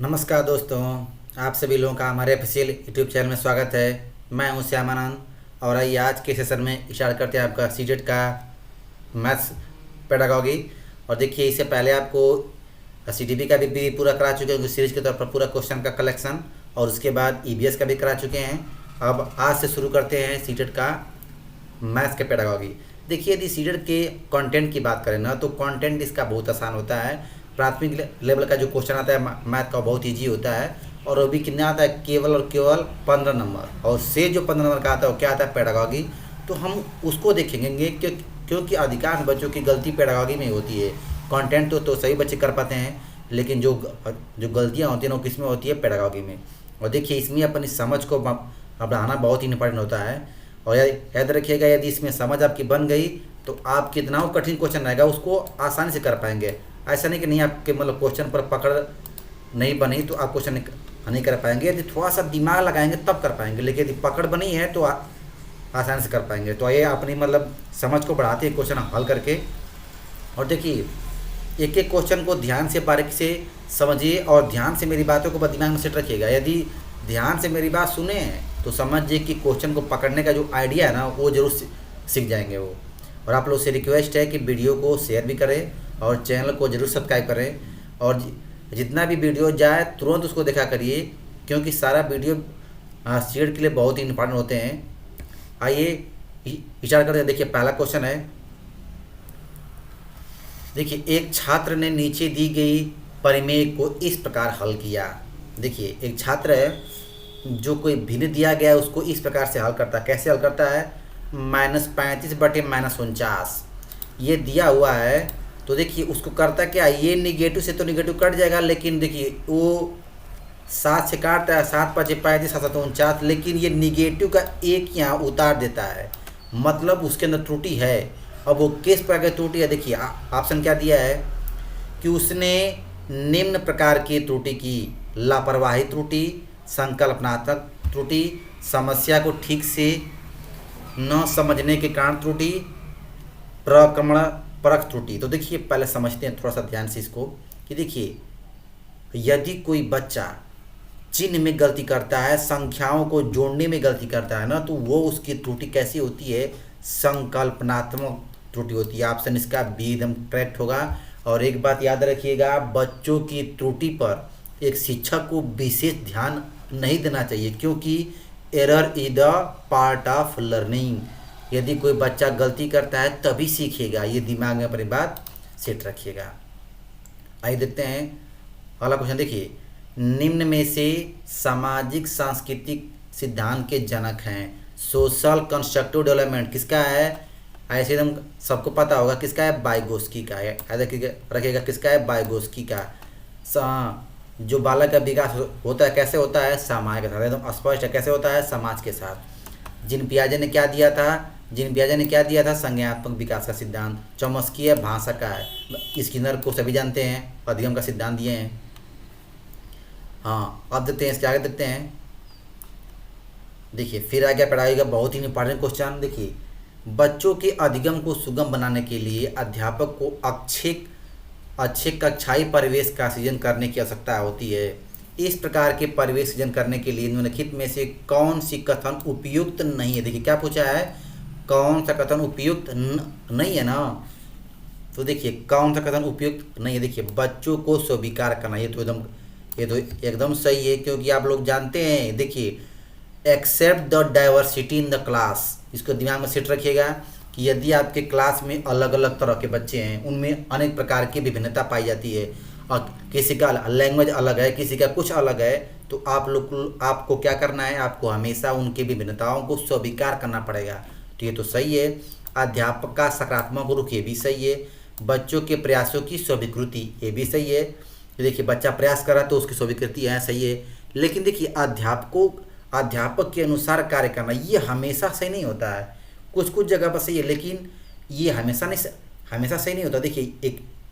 नमस्कार दोस्तों, आप सभी लोगों का हमारे ऑफिशियल यूट्यूब चैनल में स्वागत है। मैं हूं श्यामानंद और आइए आज के सेशन में स्टार्ट करते हैं आपका सीटेट का मैथ्स पेडागॉजी। और देखिए, इससे पहले आपको सीटीपी का भी पूरा करा चुके हैं सीरीज के तौर पर पूरा क्वेश्चन का कलेक्शन, और उसके बाद ईबीएस का भी करा चुके हैं। अब आज से शुरू करते हैं सीटेट का मैथ्स के पेडागॉजी। देखिए, यदि सीटेट के कंटेंट की बात करें ना, तो कंटेंट इसका बहुत आसान होता है। प्राथमिक लेवल का जो क्वेश्चन आता है मैथ का बहुत इजी होता है, और वो भी कितना आता है, केवल और केवल 15 नंबर। और से जो 15 नंबर का आता है वो क्या आता है, पेडागॉजी। तो हम उसको देखेंगे क्योंकि अधिकांश बच्चों की गलती पेडागॉजी में होती है। कंटेंट तो सही बच्चे कर पाते हैं, लेकिन जो जो गलतियाँ होती हैं वो किस में होती है, पेडागॉजी में। और देखिए, इसमें अपनी समझ को बढ़ाना बहुत ही इंपॉर्टेंट होता है। और याद रखिएगा, यदि इसमें समझ आपकी बन गई तो आप कितना वो कठिन क्वेश्चन रहेगा उसको आसानी से कर पाएंगे। ऐसा नहीं कि नहीं आपके मतलब क्वेश्चन पर पकड़ नहीं बनी तो आप क्वेश्चन नहीं कर पाएंगे। यदि थोड़ा सा दिमाग लगाएंगे तब कर पाएंगे, लेकिन यदि पकड़ बनी है तो आसानी से कर पाएंगे। तो ये अपनी मतलब समझ को बढ़ाते हैं क्वेश्चन हल करके। और देखिए, एक एक क्वेश्चन को ध्यान से बारीकी से समझिए और ध्यान से मेरी बातों को दिमाग में सेट रखिएगा। यदि ध्यान से मेरी बात सुने तो समझिए कि क्वेश्चन को पकड़ने का जो आइडिया है ना, वो जरूर सीख जाएंगे वो। और आप लोग से रिक्वेस्ट है कि वीडियो को शेयर भी करें और चैनल को जरूर सब्सक्राइब करें, और जितना भी वीडियो जाए तुरंत उसको देखा करिए, क्योंकि सारा वीडियो शेयर के लिए बहुत ही इंपॉर्टेंट होते हैं। आइए विचार करते हैं। देखिए, पहला क्वेश्चन है। देखिए, एक छात्र ने नीचे दी गई परिमेय को इस प्रकार हल किया। देखिए, एक छात्र है जो कोई भिन्न दिया गया है उसको इस प्रकार से हल करता है। कैसे हल करता है, -35/-49 ये दिया हुआ है। तो देखिए, उसको करता क्या, ये निगेटिव से तो निगेटिव कट जाएगा, लेकिन देखिए वो 7 से काटता है, 7×5 = 35, 7×7 = 49, लेकिन ये निगेटिव का एक यहाँ उतार देता है, मतलब उसके अंदर त्रुटि है। अब वो किस प्रकार की त्रुटि है, देखिए ऑप्शन क्या दिया है कि उसने निम्न प्रकार की त्रुटि की: लापरवाही त्रुटि, संकल्पनात्मक त्रुटि, समस्या को ठीक से न समझने के कारण त्रुटि, प्रक्रमण परख त्रुटि। तो देखिए, पहले समझते हैं थोड़ा सा ध्यान से इसको कि देखिए, यदि कोई बच्चा चिन्ह में गलती करता है, संख्याओं को जोड़ने में गलती करता है ना, तो वो उसकी त्रुटि कैसी होती है, संकल्पनात्मक त्रुटि होती है। ऑप्शन इसका बी एकदम करेक्ट होगा। और एक बात याद रखिएगा, बच्चों की त्रुटि पर एक शिक्षक को विशेष ध्यान नहीं देना चाहिए, क्योंकि error is the part of learning. यदि कोई बच्चा गलती करता है तभी सीखेगा, ये दिमाग में अपनी बात सेट रखिएगा। आइए देखते हैं अगला क्वेश्चन। देखिए, निम्न में से सामाजिक सांस्कृतिक सिद्धांत के जनक हैं। सोशल कंस्ट्रक्टिव डेवलपमेंट किसका है, ऐसे एकदम सबको पता होगा किसका है, वाइगोस्की का है। रखिएगा किसका है, वाइगोस्की का। जो बालक का विकास होता है कैसे होता है, समाज के साथ, एकदम स्पष्ट है कैसे होता है, समाज के साथ। जिन पियाजे ने क्या दिया था, संज्ञानात्मक विकास का सिद्धांत। चॉम्स्की है, भाषा का है। स्किनर को सभी जानते हैं, अधिगम का सिद्धांत दिए हैं। हाँ, अब देखते हैं इसके आगे देखते हैं। देखिए, फिर आ गया पढ़ाई का बहुत ही इंपॉर्टेंट क्वेश्चन। देखिए, बच्चों के अधिगम को सुगम बनाने के लिए अध्यापक को अच्छे कक्षाई परिवेश का सृजन करने की आवश्यकता होती है। इस प्रकार के परिवेश सृजन करने के लिए निम्नलिखित में से कौन सी कथन उपयुक्त नहीं है। देखिए, क्या पूछा है, कौन सा कथन उपयुक्त नहीं है ना। तो देखिए, कौन सा कथन उपयुक्त नहीं है। देखिए, बच्चों को स्वीकार करना, ये तो एकदम सही है, क्योंकि आप लोग जानते हैं। देखिए, accept the diversity in the class, इसको दिमाग में सेट रखिएगा कि यदि आपके क्लास में अलग अलग तरह के बच्चे हैं, उनमें अनेक प्रकार की विभिन्नता पाई जाती है, और किसी का लैंग्वेज अलग है, किसी का कुछ अलग है, तो आपको क्या करना है, आपको हमेशा उनकी विभिन्नताओं को स्वीकार करना पड़ेगा। तो ये तो सही है। अध्यापक का सकारात्मक रुख, ये भी सही है। बच्चों के प्रयासों की स्वीकृति, ये भी सही है। तो देखिए, बच्चा प्रयास कर रहा है तो उसकी स्वीकृति है, सही है। लेकिन देखिए, अध्यापक के अनुसार कार्य करना ये हमेशा सही नहीं होता है। कुछ कुछ जगह पर सही है, लेकिन ये हमेशा सही नहीं होता। देखिए,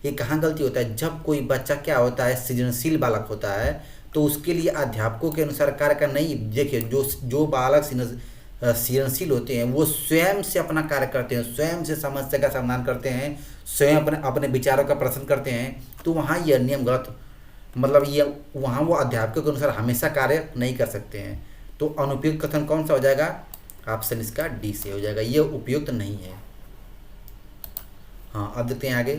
ये कहाँ गलती होता है, जब कोई बच्चा क्या होता है, सृजनशील बालक होता है, तो उसके लिए अध्यापकों के अनुसार कार्य करना नहीं। देखिए, जो बालक सृजनशील होते हैं वो स्वयं से अपना कार्य करते हैं, स्वयं से समस्या का समाधान करते हैं, स्वयं अपने विचारों का प्रश्न करते हैं, तो वहाँ यह नियम गलत मतलब ये वहाँ वो अध्यापकों के अनुसार हमेशा कार्य नहीं कर सकते हैं। तो अनुपयुक्त कथन कौन सा हो जाएगा? ऑप्शन इसका डी से हो जाएगा, ये उपयुक्त नहीं है। हाँ, अब देखते हैं आगे।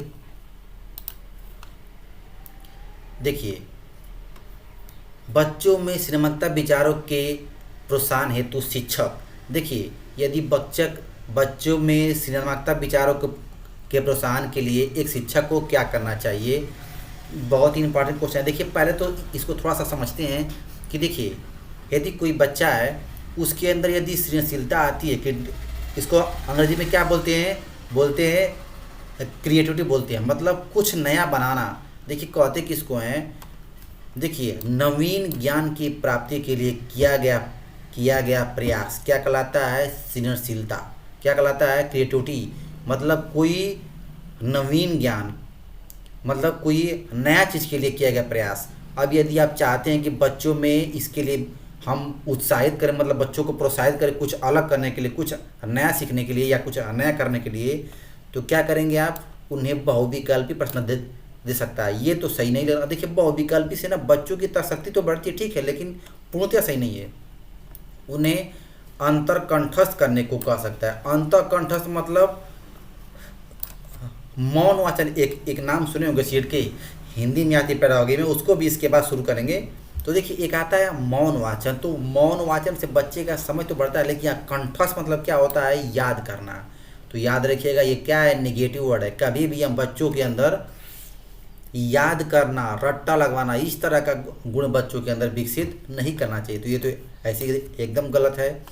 देखिए, बच्चों में सृजनात्मक विचारों के प्रोत्साहन हेतु शिक्षक, देखिए यदि बच्चों में सृजनात्मक विचारों के प्रोत्साहन के लिए एक शिक्षक को क्या करना चाहिए, बहुत ही इंपॉर्टेंट क्वेश्चन है। देखिए पहले तो इसको थोड़ा सा समझते हैं कि देखिए यदि कोई बच्चा है उसके अंदर यदि सृजनशीलता आती है, कि इसको अंग्रेजी में क्या बोलते हैं क्रिएटिविटी बोलते हैं, मतलब कुछ नया बनाना। देखिए कहते किसको हैं? देखिए नवीन ज्ञान की प्राप्ति के लिए किया गया प्रयास क्या कहलाता है? सृजनशीलता। क्या कहलाता है? क्रिएटिविटी। मतलब कोई नवीन ज्ञान, मतलब कोई नया चीज़ के लिए किया गया प्रयास। अब यदि आप चाहते हैं कि बच्चों में इसके लिए हम उत्साहित करें, मतलब बच्चों को प्रोत्साहित करें कुछ अलग करने के लिए, कुछ नया सीखने के लिए या कुछ नया करने के लिए, तो क्या करेंगे आप? उन्हें बहुविकल्पी प्रश्न दे सकता है। ये तो सही नहीं लग रहा। देखिए बहुविकल्पी से ना बच्चों की तर्कशक्ति तो बढ़ती है, ठीक है, लेकिन पूर्णतः सही नहीं है। उन्हें अंतर्कंठस्थ करने को कह सकता है। अंतर्कंठस्थ मतलब मौन वाचन। एक नाम सुने होंगे सीट के, हिंदी में आती पेडागोगी में, उसको भी इसके बाद शुरू करेंगे। तो देखिए एक आता है मौन वाचन। तो मौन वाचन से बच्चे का समझ तो बढ़ता है, लेकिन यहाँ कंठस्थ मतलब क्या होता है? याद करना। तो याद रखिएगा ये क्या है? नेगेटिव वर्ड है। कभी भी हम बच्चों के अंदर याद करना, रट्टा लगवाना, इस तरह का गुण बच्चों के अंदर विकसित नहीं करना चाहिए। तो ये तो ऐसे एकदम गलत है।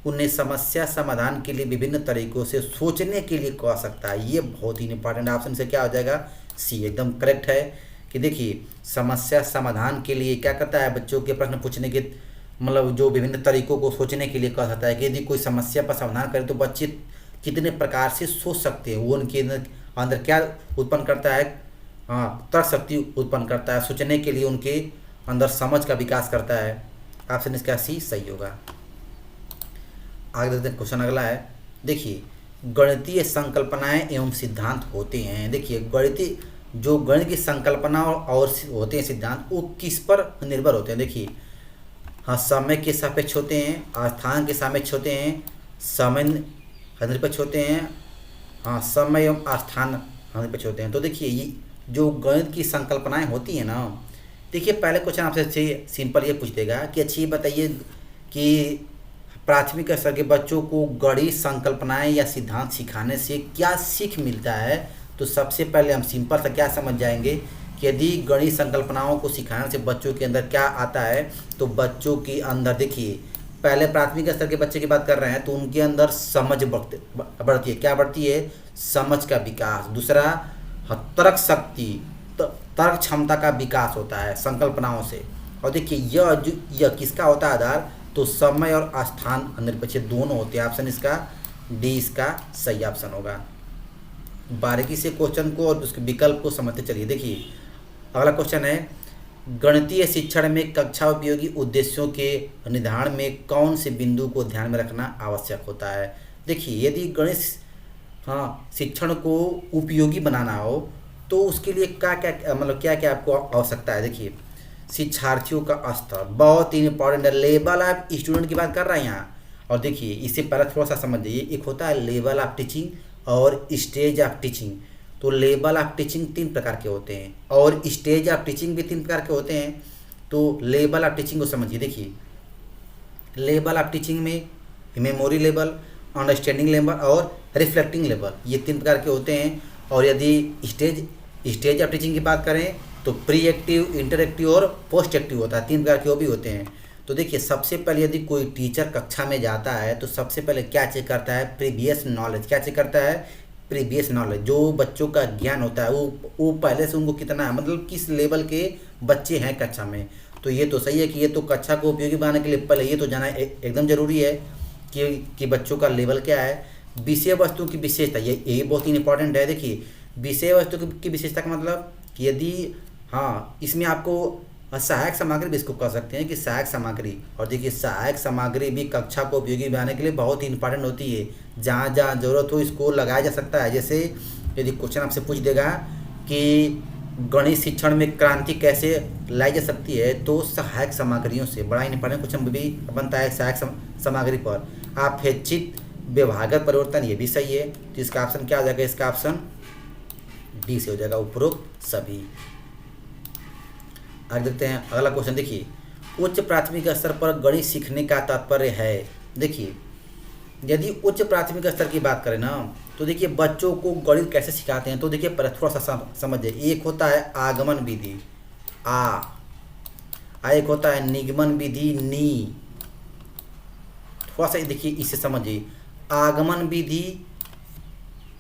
उन्हें समस्या समाधान के लिए विभिन्न तरीकों से सोचने के लिए कह सकता है। ये बहुत ही इंपॉर्टेंट ऑप्शन से क्या हो जाएगा? सी एकदम करेक्ट है। कि देखिए समस्या समाधान के लिए क्या करता है? बच्चों के प्रश्न पूछने के मतलब जो विभिन्न तरीकों को सोचने के लिए कह सकता है कि यदि कोई समस्या पर समाधान करें तो बच्चे कितने प्रकार से सोच सकते हैं। वो उनके अंदर क्या उत्पन्न करता है? हाँ, तर्क शक्ति उत्पन्न करता है। सोचने के लिए उनके अंदर समझ का विकास करता है। ऑप्शन इसका सी सही होगा। आगे देखते हैं क्वेश्चन अगला है। देखिए गणितीय संकल्पनाएं एवं सिद्धांत होते हैं। देखिए गणित की संकल्पना और होते हैं सिद्धांत, वो किस पर निर्भर होते हैं? देखिए हाँ, समय के सापेक्ष होते हैं, स्थान के सापेक्ष होते हैं, समय निरपेक्ष होते हैं, हाँ समय एवं स्थान निरपेक्ष होते हैं। तो देखिए ये जो गणित की संकल्पनाएं होती हैं ना, देखिए पहले क्वेश्चन आपसे अच्छे सिंपल ये पूछ देगा कि अच्छी बताइए कि प्राथमिक स्तर के बच्चों को गणित संकल्पनाएं या सिद्धांत सिखाने से क्या सीख मिलता है। तो सबसे पहले हम सिंपल सा क्या समझ जाएंगे कि यदि गणित संकल्पनाओं को सिखाने से बच्चों के अंदर क्या आता है, तो बच्चों के अंदर देखिए पहले प्राथमिक स्तर के बच्चे की बात कर रहे हैं तो उनके अंदर समझ बढ़ती है। क्या बढ़ती है? समझ का विकास। दूसरा तर्क शक्ति, तर्क क्षमता का विकास होता है संकल्पनाओं से। और देखिए यह किसका होता है आधार? तो समय और स्थान निरपेक्ष दोनों होते हैं। ऑप्शन इसका डी इसका सही ऑप्शन होगा। बारीकी से क्वेश्चन को और उसके विकल्प को समझते चलिए। देखिए अगला क्वेश्चन है, गणितीय शिक्षण में कक्षा उपयोगी उद्देश्यों के निर्धारण में कौन से बिंदु को ध्यान में रखना आवश्यक होता है। देखिए यदि गणित शिक्षण को उपयोगी बनाना हो तो उसके लिए क्या क्या आपको आवश्यकता है? देखिए शिक्षार्थियों का स्तर बहुत ही इंपॉर्टेंट है। लेवल ऑफ स्टूडेंट की बात कर रहे हैं यहाँ। और देखिए इससे पहले थोड़ा सा समझ जाइए, एक होता है लेवल ऑफ टीचिंग और स्टेज ऑफ टीचिंग। तो लेवल ऑफ टीचिंग 3 प्रकार के होते हैं और स्टेज ऑफ टीचिंग भी 3 प्रकार के होते हैं। तो लेवल ऑफ टीचिंग को समझिए। देखिए लेवल ऑफ टीचिंग में मेमोरी लेवल, अंडरस्टैंडिंग लेवल और रिफ्लेक्टिंग लेवल, ये 3 प्रकार के होते हैं। और यदि स्टेज ऑफ टीचिंग की बात करें तो प्री एक्टिव, इंटरएक्टिव और पोस्ट एक्टिव होता है। 3 प्रकार के वो भी होते हैं। तो देखिए सबसे पहले यदि कोई टीचर कक्षा में जाता है तो सबसे पहले क्या चेक करता है? Previous knowledge. क्या चेक करता है? Previous knowledge. जो बच्चों का ज्ञान होता है वो पहले से उनको कितना है, मतलब किस लेवल के बच्चे हैं कक्षा में। तो ये तो सही है कि ये तो कक्षा को उपयोगी बनाने के लिए पहले ये तो जाना एकदम जरूरी है कि बच्चों का लेवल क्या है। विषय वस्तु की विशेषता, ये बहुत ही इंपॉर्टेंट है। देखिए विषय वस्तु की विशेषता का मतलब कि यदि इसमें आपको सहायक सामग्री भी इसको कह सकते हैं कि सहायक सामग्री। और देखिए सहायक सामग्री भी कक्षा को उपयोगी बनाने के लिए बहुत ही इंपॉर्टेंट होती है। जहाँ जहाँ ज़रूरत हो इसको लगाया जा सकता है। जैसे यदि क्वेश्चन आपसे पूछ देगा कि गणित शिक्षण में क्रांति कैसे लाई जा सकती है, तो सहायक सामग्रियों से। बड़ा इंपॉर्टेंट क्वेश्चन भी बनता है सहायक सामग्री पर। अपेक्षित विभागत परिवर्तन, ये भी सही है, तो इसका ऑप्शन क्या हो जाएगा, इसका ऑप्शन डी से हो जाएगा, उपरोक्त सभी। आगे देखते हैं अगला क्वेश्चन। देखिए, उच्च प्राथमिक स्तर पर गणित सीखने का तात्पर्य है। देखिए, यदि उच्च प्राथमिक स्तर की बात करें ना, तो देखिए बच्चों को गणित कैसे सिखाते हैं, तो देखिए पहले थोड़ा सा समझिए। एक होता है आगमन विधि एक होता है निगमन विधि नी। थोड़ा सा देखिए इसे समझिए। आगमन विधि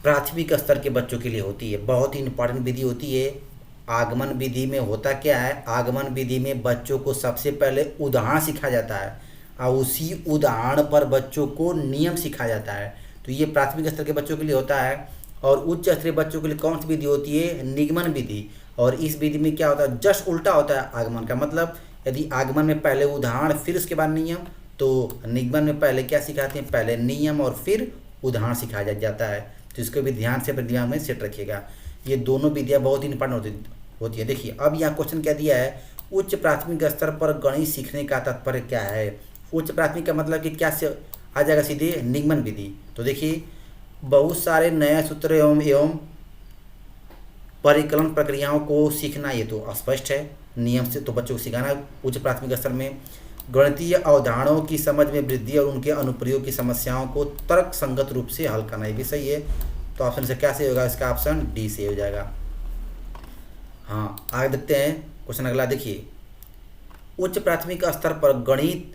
प्राथमिक स्तर के बच्चों के लिए होती है, बहुत ही इंपॉर्टेंट विधि होती है। आगमन विधि में होता क्या है, आगमन विधि में बच्चों को सबसे पहले उदाहरण सिखाया जाता है और उसी उदाहरण पर बच्चों को नियम सिखाया जाता है। तो ये प्राथमिक स्तर के बच्चों के लिए होता है। और उच्च स्तरीय बच्चों के लिए कौन सी विधि होती है, निगमन विधि। और इस विधि में क्या होता है, जस्ट उल्टा होता है आगमन का। मतलब यदि आगमन में पहले उदाहरण फिर उसके बाद नियम, तो निगमन में पहले क्या सिखाते हैं, पहले नियम और फिर उदाहरण सिखाया जाता है। तो इसको भी ध्यान से अपने दिमाग में सेट रखिएगा। ये दोनों विधियाँ बहुत ही इंपॉर्टेंट होती है। देखिए अब यहाँ क्वेश्चन क्या दिया है, उच्च प्राथमिक स्तर पर गणित सीखने का तात्पर्य क्या है। उच्च प्राथमिक का मतलब कि क्या से आ जाएगा, सीधे निगमन विधि। तो देखिए बहुत सारे नए सूत्र एवं परिकलन प्रक्रियाओं को सीखना, ये तो स्पष्ट है, नियम से तो बच्चों को सिखाना उच्च प्राथमिक स्तर में। गणितीय अवधारणाओं की समझ में वृद्धि और उनके अनुप्रयोग की समस्याओं को तर्क संगत रूप से हल करना, ये भी सही है। तो ऑप्शन से क्या सही होगा, इसका ऑप्शन डी से हो जाएगा। हाँ आगे देखते हैं क्वेश्चन अगला। देखिए, उच्च प्राथमिक स्तर पर गणित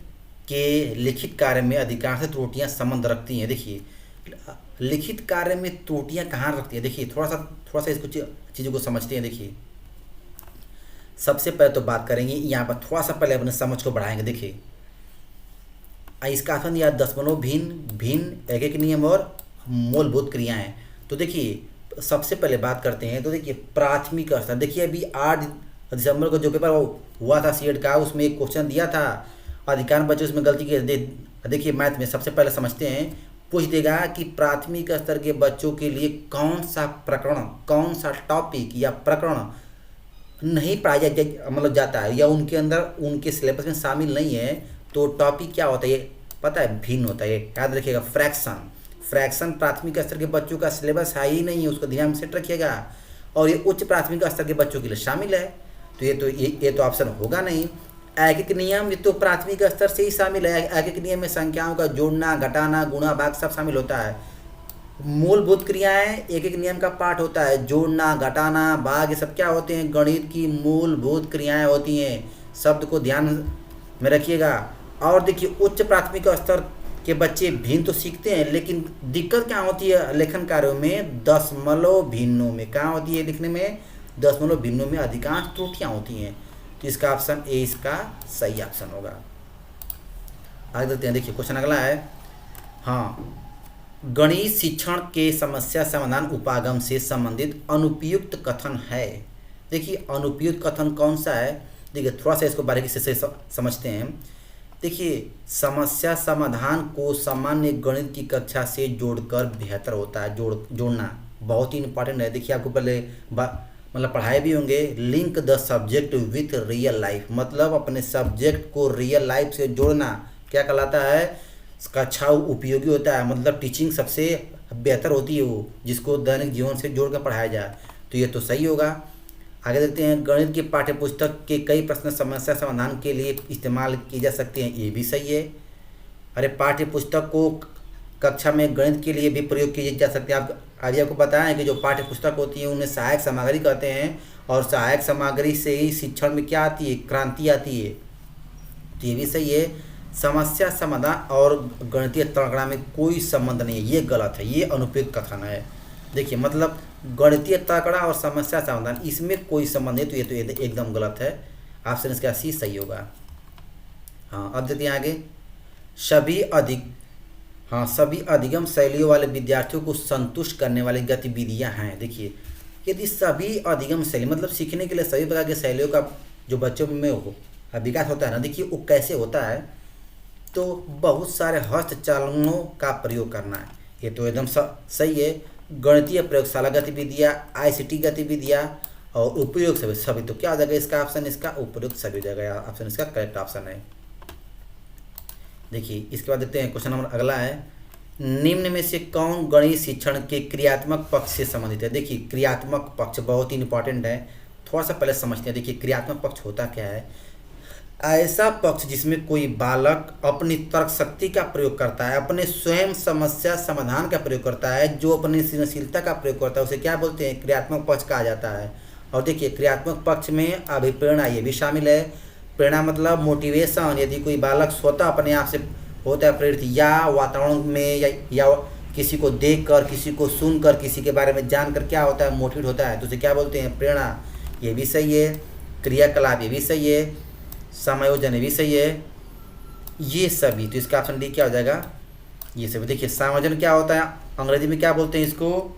के लिखित कार्य में अधिकांश त्रुटियां संबंध रखती हैं। देखिए लिखित कार्य में त्रुटियां कहाँ रखती है, देखिए थोड़ा सा इसको चीज़ों को समझते हैं। देखिए सबसे पहले तो बात करेंगे यहाँ पर, थोड़ा सा पहले अपने समझ को बढ़ाएंगे। देखिए इसका ऑप्शन दिया दशमलव भिन्न एक नियम और मूलभूत क्रियाएं। तो देखिए सबसे पहले बात करते हैं, तो देखिए प्राथमिक स्तर। देखिए अभी 8 दिसंबर को जो पेपर हुआ था सीएड का, उसमें एक क्वेश्चन दिया था, अधिकांश बच्चे उसमें गलती की। देखिए मैथ में सबसे पहले समझते हैं, पूछ देगा कि प्राथमिक स्तर के बच्चों के लिए कौन सा प्रकरण, कौन सा टॉपिक या प्रकरण नहीं पढ़ाया मतलब जाता है, या उनके अंदर उनके सिलेबस में शामिल नहीं है। तो टॉपिक क्या होता है, पता है, भिन्न होता है। याद रखिएगा, फ्रैक्शन प्राथमिक स्तर के बच्चों का सिलेबस है ही नहीं है, उसको ध्यान में सेट रखिएगा। और ये उच्च प्राथमिक स्तर के बच्चों के लिए शामिल है, तो ये तो ऑप्शन होगा नहीं। ऐकिक नियम ये तो प्राथमिक स्तर से ही शामिल है। ऐकिक नियम में संख्याओं का जोड़ना, घटाना, गुणा, भाग सब शामिल होता है। मूलभूत क्रियाएं एक नियम का पार्ट होता है, जोड़ना, घटाना, भाग, ये सब क्या होते हैं, गणित की मूलभूत क्रियाएं होती हैं। शब्द को ध्यान में रखिएगा। और देखिए उच्च प्राथमिक स्तर के बच्चे भिन्न तो सीखते हैं, लेकिन दिक्कत क्या होती है लेखन कार्यों में, दशमलव भिन्नों में। कहाँ होती है लिखने में, दशमलव भिन्नों में अधिकांश त्रुटियां होती हैं। तो इसका ऑप्शन ए इसका सही ऑप्शन होगा। आगे देखते हैं। देखिए क्वेश्चन अगला है, हाँ, गणित शिक्षण के समस्या समाधान उपागम से संबंधित अनुपयुक्त कथन है। देखिए अनुपयुक्त कथन कौन सा है, देखिए थोड़ा सा इसको बारीकी से समझते हैं। देखिए समस्या समाधान को सामान्य गणित की कक्षा से जोड़कर बेहतर होता है। जोड़ना बहुत ही इंपॉर्टेंट है। देखिए आपको पहले मतलब पढ़ाए भी होंगे, link the subject with real life, मतलब अपने सब्जेक्ट को रियल लाइफ से जोड़ना क्या कहलाता है, कक्षा उपयोगी होता है। मतलब टीचिंग सबसे बेहतर होती है वो, जिसको दैनिक जीवन से जोड़कर पढ़ाया जाए। तो ये तो सही होगा। आगे देखते हैं, गणित की पाठ्यपुस्तक के कई प्रश्न समस्या समाधान के लिए इस्तेमाल किए जा सकते हैं, ये भी सही है। अरे पाठ्यपुस्तक को कक्षा में गणित के लिए भी प्रयोग किए जा सकते हैं। आप अभी आपको बताएं कि जो पाठ्यपुस्तक होती है उन्हें सहायक सामग्री कहते हैं, और सहायक सामग्री से ही शिक्षण में क्या आती है, क्रांति आती है। तो ये भी सही है। समस्या समाधान और गणितीय तड़कड़ा में कोई संबंध नहीं है, ये गलत है, ये अनुपयुक्त कथन है। देखिए मतलब गणितीय तड़कड़ा और समस्या समाधान इसमें कोई संबंध नहीं, तो ये तो एकदम गलत है। ऑप्शन इसका सी सही होगा। हाँ अब देखते हैं आगे, सभी अधिगम शैलियों वाले विद्यार्थियों को संतुष्ट करने वाली गतिविधियां हैं। देखिए यदि सभी अधिगम शैली मतलब सीखने के लिए सभी प्रकार के शैलियों का जो बच्चों में हो विकास होता है ना, देखिए वो कैसे होता है, तो बहुत सारे हस्तचालनों का प्रयोग करना है, ये तो एकदम सही है। गणितीय प्रयोगशाला गतिविधियाँ, ICT गतिविधियाँ, और उपयुक्त सभी सभी, तो क्या हो जाएगा इसका ऑप्शन, इसका उपयुक्त सभी हो जाएगा, ऑप्शन इसका करेक्ट ऑप्शन है। देखिए इसके बाद देखते हैं क्वेश्चन नंबर अगला है, निम्न में से कौन गणित शिक्षण के क्रियात्मक पक्ष से संबंधित है। देखिए क्रियात्मक पक्ष बहुत ही इंपॉर्टेंट है, थोड़ा सा पहले समझते हैं। देखिए क्रियात्मक पक्ष होता क्या है, ऐसा पक्ष जिसमें कोई बालक अपनी तर्क शक्ति का प्रयोग करता है, अपने स्वयं समस्या समाधान का प्रयोग करता है, जो अपनी सृजनशीलता का प्रयोग करता है, उसे क्या बोलते हैं, क्रियात्मक पक्ष कहा जाता है। और देखिए क्रियात्मक पक्ष में अभिप्रेरणा ये भी शामिल है। प्रेरणा मतलब मोटिवेशन, यदि कोई बालक स्वतः अपने आप से होता है प्रेरित, या वातावरण में या किसी को देखकर, किसी को सुनकर, किसी के बारे में जानकर क्या होता है, मोटिवेट होता है, तो उसे क्या बोलते हैं, प्रेरणा। ये भी सही है। क्रियाकलाप ये भी सही है। समायोजन ये भी सही है। ये सभी, तो इसका ऑप्शन डी क्या हो जाएगा, ये सभी। देखिए समायोजन क्या होता है, अंग्रेजी में क्या बोलते हैं इसको,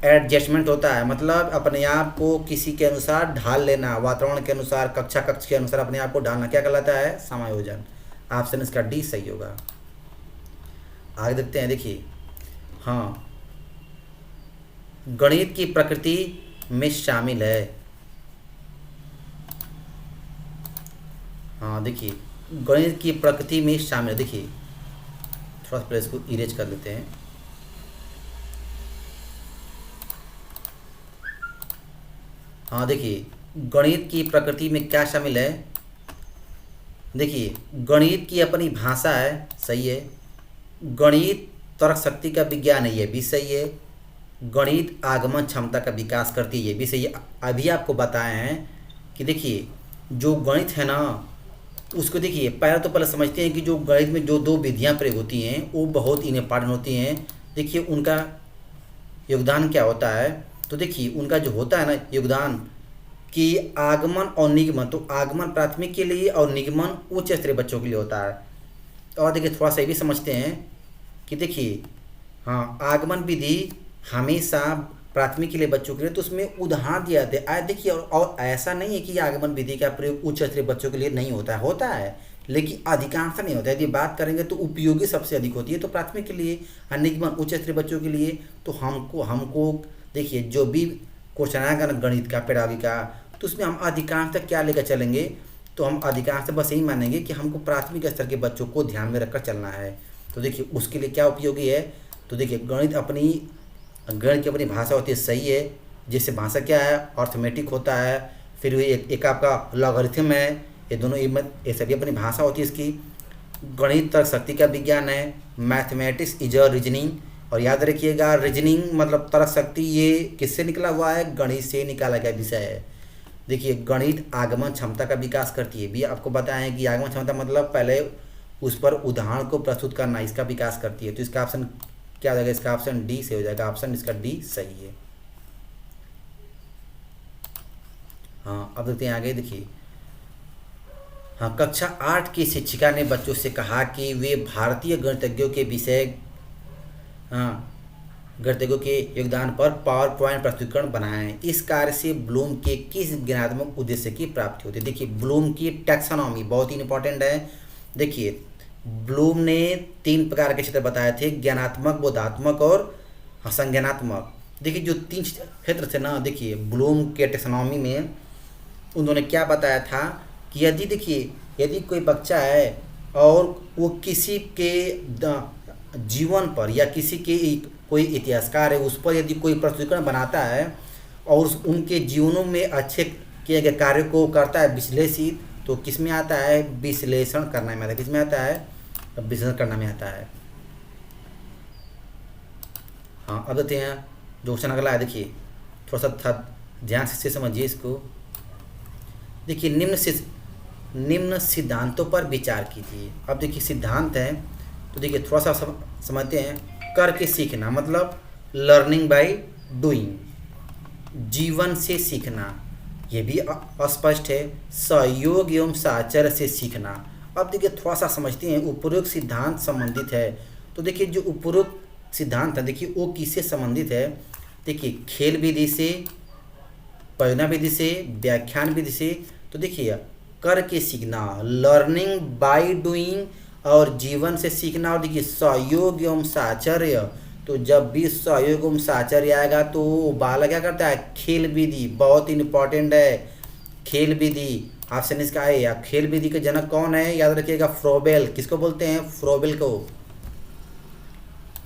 एडजस्टमेंट होता है, मतलब अपने आप को किसी के अनुसार ढाल लेना, वातावरण के अनुसार, कक्षा कक्ष के अनुसार अपने आप को ढालना, क्या कहलाता है, समायोजन। ऑप्शन इसका डी सही होगा। आगे देखते हैं। देखिए हाँ, गणित की प्रकृति में शामिल है। हाँ देखिए गणित की प्रकृति में शामिल है। देखिए थोड़ा सा पहले इसको इरेज कर लेते हैं। हाँ देखिए गणित की प्रकृति में क्या शामिल है, देखिए गणित की अपनी भाषा है, सही है। गणित तर्क शक्ति का विज्ञान है, ये भी सही है। गणित आगमन क्षमता का विकास करती है, ये भी सही है। अभी आपको बताए हैं कि देखिए जो गणित है ना, उसको देखिए पहले समझते हैं कि जो गणित में जो दो विधियां प्रयोग होती हैं वो बहुत इंपॉर्टेंट होती हैं। देखिए उनका योगदान क्या होता है, तो देखिए उनका जो होता है ना योगदान, कि आगमन और निगमन, तो आगमन प्राथमिक के लिए और निगमन उच्च स्तरीय बच्चों के लिए होता है। और देखिए थोड़ा सा ये भी समझते हैं कि देखिए हाँ, आगमन विधि हमेशा प्राथमिक के लिए बच्चों के लिए, तो उसमें उदाहरण दिया जाता है। देखिए और ऐसा नहीं है कि आगमन विधि का प्रयोग उच्च स्तरीय बच्चों के लिए नहीं होता है, होता है, लेकिन अधिकांश नहीं होता है। यदि बात करेंगे तो उपयोगी सबसे अधिक होती है, तो प्राथमिक के लिए और निगमन उच्च स्तरीय बच्चों के लिए। तो हमको देखिए जो भी क्वेश्चन आएगा ना गणित का, पेडागी का, तो उसमें हम अधिकांश तक क्या लेकर चलेंगे, तो हम अधिकांश बस यही मानेंगे कि हमको प्राथमिक स्तर के बच्चों को ध्यान में रखकर चलना है। तो देखिए उसके लिए क्या उपयोगी है, तो देखिए गणित की अपनी भाषा होती है, सही है। जैसे भाषा क्या है, अर्थमेटिक होता है, फिर एक आपका लॉगरिथम है, ये दोनों ये सभी अपनी भाषा होती है इसकी। गणित तर्क शक्ति का विज्ञान है, मैथमेटिक्स इज अ रीजनिंग। और याद रखिएगा रीजनिंग मतलब तर्क शक्ति, ये किससे निकला हुआ है, गणित से निकाला गया विषय है। देखिए गणित आगमन क्षमता का विकास करती है, भी आपको बताएं कि आगमन क्षमता मतलब पहले उस पर उदाहरण को प्रस्तुत करना, इसका विकास करती है। तो इसका ऑप्शन क्या हो जाएगा, इसका ऑप्शन डी से हो जाएगा, ऑप्शन इसका डी सही है। हाँ अब देखते हैं आगे। देखिए हाँ, कक्षा 8 की शिक्षिका ने बच्चों से कहा कि वे भारतीय गणितज्ञों के विषय गणितज्ञों के योगदान पर पावर पॉइंट प्रस्तुतिकरण बनाएं। इस कार्य से ब्लूम के किस ज्ञानात्मक उद्देश्य की प्राप्ति होती है। देखिए ब्लूम की टैक्सोनॉमी बहुत ही इंपॉर्टेंट है। देखिए ब्लूम ने 3 प्रकार के क्षेत्र बताए थे, ज्ञानात्मक, बोधात्मक और संज्ञानात्मक। देखिए जो 3 क्षेत्र थे ना, देखिए ब्लूम के टैक्सोनॉमी में उन्होंने क्या बताया था कि यदि कोई बच्चा है और वो किसी के जीवन पर या किसी के कोई इतिहासकार है उस पर यदि कोई प्रस्तुतिकरण बनाता है और उनके जीवनों में अच्छे किए गए कार्य को करता है विश्लेषित, तो किस में आता है, विश्लेषण करना में आता है। किस में आता है, विश्लेषण करना में आता है। हाँ अब देखते हैं जो क्वेश्चन अगला है। देखिए थोड़ा सा ध्यान से समझिए इसको। देखिए निम्न सिद्धांतों पर विचार कीजिए। अब देखिए सिद्धांत है, तो देखिए थोड़ा सा समझते हैं। करके सीखना मतलब लर्निंग बाय डूइंग, जीवन से सीखना, ये भी अस्पष्ट है। सहयोग एवं साहचर्य से सीखना। अब देखिए थोड़ा सा समझते हैं, उपरोक्त सिद्धांत संबंधित है। तो देखिए जो उपरोक्त सिद्धांत है, देखिए वो किससे संबंधित है, देखिए खेल विधि से, परियोजना विधि से, व्याख्यान विधि से। तो देखिए करके सीखना, लर्निंग बाय डूइंग, और जीवन से सीखना, और देखिए सहयोग एवं साहचर्य, तो जब भी सहयोग साहचर्य आएगा तो बालक क्या करता है, खेल विधि बहुत इंपॉर्टेंट है। खेल विधि ऑप्शन इसका है। या खेल विधि के जनक कौन है, याद रखिएगा फ्रोबेल। किसको बोलते हैं, फ्रोबेल को।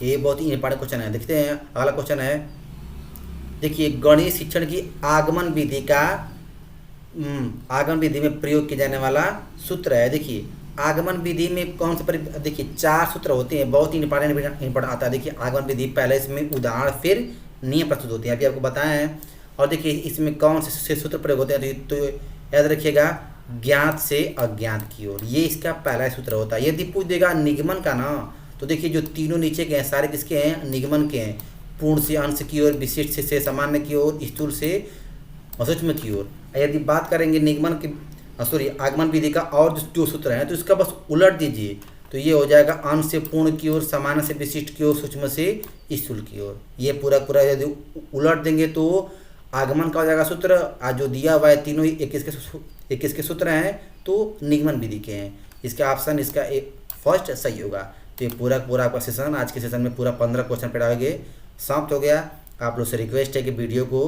ये बहुत ही इंपॉर्टेंट क्वेश्चन है। देखते हैं अगला क्वेश्चन है, देखिए गणित शिक्षण की आगमन विधि का आगमन विधि में प्रयोग किया जाने वाला सूत्र है। देखिए आगमन विधि में कौन से देखिए 4 सूत्र होते हैं, बहुत ही इंपॉर्टेंट आता है। देखिए आगमन विधि, पहले इसमें उदाहरण फिर नियम प्रस्तुत होते हैं, अभी आपको बताए हैं। और देखिए इसमें कौन से सूत्र प्रयोग होते हैं, तो याद रखिएगा ज्ञात से अज्ञात की ओर, ये इसका पहला सूत्र होता है। यदि पूछ देगा निगमन का ना, तो देखिए जो तीनों नीचे के हैं सारे किसके हैं, निगमन के हैं। पूर्ण से अंश की ओर, विशिष्ट से सामान्य की ओर, स्थूल से सूक्ष्म की ओर। यदि बात करेंगे निगमन की आगमन विधि का और जो सूत्र है, तो इसका बस उलट दीजिए, तो ये हो जाएगा अंश से पूर्ण की ओर, सामान्य से विशिष्ट की ओर, सूक्ष्म से स्थूल की ओर। ये पूरा यदि उलट देंगे तो आगमन का हो जाएगा सूत्र। आज जो दिया हुआ है तीनों ही 21 के सूत्र हैं, तो निगमन विधि के हैं। इसका ऑप्शन इसका फर्स्ट सही होगा। तो ये पूरा आपका सेशन, आज के सेशन में पूरा 15 क्वेश्चन पढ़ाओगे समाप्त हो गया। आप लोग से रिक्वेस्ट है कि वीडियो को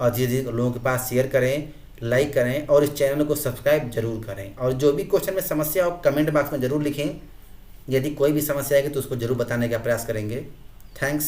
अधिक लोगों के पास शेयर करें, लाइक करें और इस चैनल को सब्सक्राइब जरूर करें। और जो भी क्वेश्चन में समस्या हो कमेंट बॉक्स में ज़रूर लिखें। यदि कोई भी समस्या आएगी तो उसको ज़रूर बताने का प्रयास करेंगे। थैंक्स।